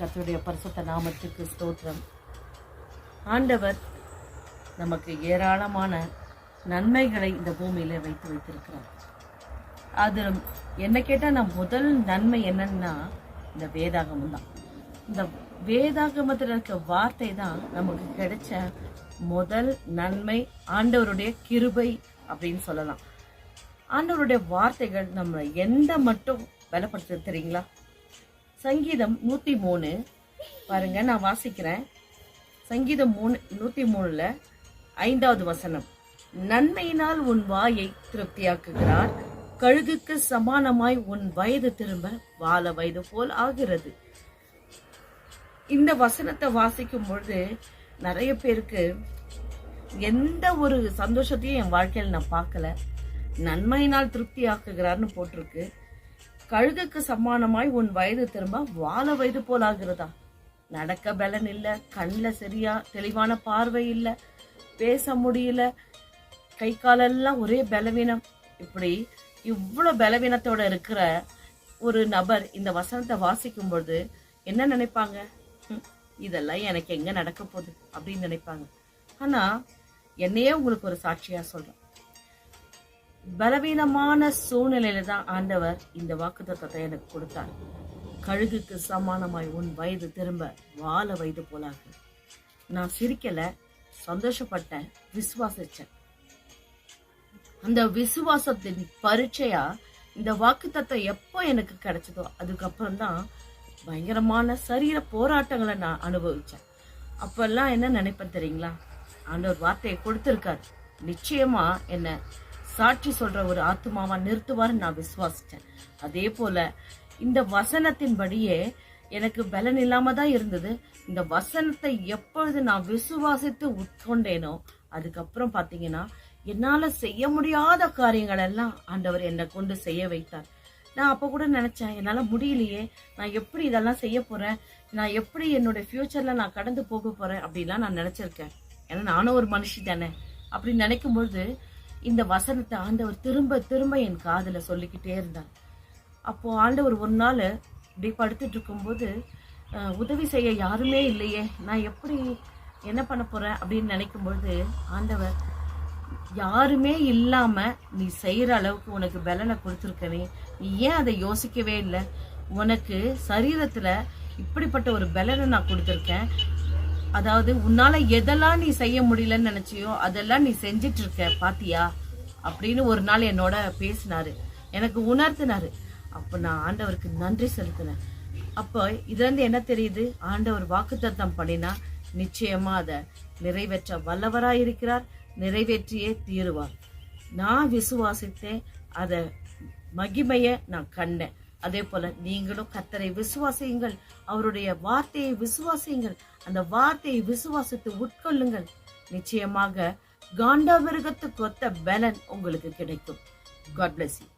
கர்த்தருடைய பரிசுத்த நாமத்துக்கு ஸ்தோத்திரம். ஆண்டவர் நமக்கு ஏராளமான நன்மைகளை இந்த பூமியில வைத்து வைத்திருக்கிறார். அது என்ன கேட்டால் நான் முதல் நன்மை என்னன்னா இந்த வேதாகமம் தான். இந்த வேதாகமத்தில் இருக்க வார்த்தை தான் நமக்கு கிடைச்ச முதல் நன்மை, ஆண்டவருடைய கிருபை அப்படின்னு சொல்லலாம். ஆண்டவருடைய வார்த்தைகள் நம்ம எந்த மட்டும் பலப்படுத்த தெரியுங்களா? சங்கீதம் 103 பாருங்க, நான் வாசிக்கிறேன். சங்கீதம் 103 5வது வசனம், நன்மையினால் உன் வாயை திருப்தியாக்குகிறார், கழுகுக்கு சமானமாய் உன் வயது திரும்ப வாழ வயது போல் ஆகிறது. இந்த வசனத்தை வாசிக்கும் பொழுது நிறைய பேருக்கு எந்த ஒரு சந்தோஷத்தையும் என் வாழ்க்கையில் நான் பார்க்கல. நன்மையினால் திருப்தி ஆக்குகிறார்னு போட்டிருக்கு. கழுகுக்கு சமானமாய் உன் வயது திரும்ப வாழ வயது போல் ஆகிறதா? நடக்க பலன் இல்லை, கண்ணில் சரியா தெளிவான பார்வை இல்லை, பேச முடியல, கை காலெல்லாம் ஒரே பலவீனம். இப்படி இவ்வளோ பலவீனத்தோட இருக்கிற ஒரு நபர் இந்த வசனத்தை வாசிக்கும் பொழுது என்ன நினைப்பாங்க? இதெல்லாம் எனக்கு எங்க நடக்க போகுது அப்படின்னு நினைப்பாங்க. ஆனா என்னையே உங்களுக்கு ஒரு சாட்சியா சொல்றேன். பலவீனமான சூழ்நிலையில தான் ஆண்டவர் இந்த வாக்குத்தத்தத்தை எனக்கு கொடுத்தார். கழுகுக்கு சமானமாய் உன் வயது திரும்ப வாழ வயது போலாகு. நான் சிரிக்கல, சந்தோஷப்பட்டேன், விசுவாசிச்சேன். அந்த விசுவாசத்தின் பரீட்சையா இந்த வாக்குத்தத்தம் எப்போ எனக்கு கிடைச்சதோ அதுக்கப்புறம் தான் பயங்கரமான சரீர போராட்டங்களை நான் அனுபவிச்சேன். அப்பெல்லாம் என்ன நினைப்பேன் தெரியுங்களா? ஆண்டவர் வார்த்தையை கொடுத்திருக்காரு, நிச்சயமா என்ன சாட்சி சொல்ற ஒரு ஆத்மாவா நிறுத்துவாரு நான் விசுவாசிச்சேன். அதே போல இந்த வசனத்தின்படியே எனக்கு பலன் இல்லாம தான் இருந்தது. இந்த வசனத்தை எப்பொழுது நான் விசுவாசித்து உட்கொண்டேனோ அதுக்கப்புறம் பாத்தீங்கன்னா என்னால செய்ய முடியாத காரியங்கள் எல்லாம் ஆண்டவர் என்னை கொண்டு செய்ய வைத்தார். நான் அப்ப கூட நினைச்சேன், என்னால முடியலையே, நான் எப்படி இதெல்லாம் செய்ய போறேன், நான் எப்படி என்னோட ஃபியூச்சர்ல நான் கடந்து போக போறேன் அப்படிலாம் நான் நினைச்சிருக்கேன். ஏன்னா நானும் ஒரு மனுஷி தானே. அப்படி நினைக்கும் பொழுது இந்த வசனத்தை ஆண்டவர் திரும்ப திரும்ப என் காதுல சொல்லிக்கிட்டே இருந்தார். அப்போ ஆண்டவர் ஒரு நாள் இப்படி படுத்துட்டு இருக்கும்போது உதவி செய்ய யாருமே இல்லையே, நான் எப்படி என்ன பண்ண போறேன் அப்படின்னு நினைக்கும் பொழுது ஆண்டவர், யாருமே இல்லாம நீ செய்யற அளவுக்கு உனக்கு பலனை கொடுத்துருக்கனே, நீ ஏன் அதை யோசிக்கவே இல்லை? உனக்கு சரீரத்துல இப்படிப்பட்ட ஒரு பலனை நான் கொடுத்துருக்கேன். அதாவது உன்னால எதெல்லாம் நீ செய்ய முடியலன்னு நினைச்சியோ அதெல்லாம் நீ செஞ்சிட்டு இருக்க பாத்தியா அப்படின்னு ஒரு நாள் என்னோட பேசினாரு, எனக்கு உணர்த்தினாரு. அப்ப நான் ஆண்டவருக்கு நன்றி செலுத்தினேன். அப்போ இதுல இருந்து என்ன தெரியுது? ஆண்டவர் வாக்குத்தத்தம் பண்ணினா நிச்சயமா அதை நிறைவேற்ற வல்லவராயிருக்கிறார், நிறைவேற்றியே தீருவார். நான் விசுவாசித்தேன், அத மகிமைய நான் கண்டேன். அதே போல நீங்களும் கர்த்தரை விசுவாசியுங்கள், அவருடைய வார்த்தையை விசுவாசியுங்கள், அந்த வார்த்தையை விசுவாசித்து உட்கொள்ளுங்கள். நிச்சயமாக காண்டாமிருகத்துக்கு ஒத்த பலன் உங்களுக்கு கிடைக்கும். God bless you.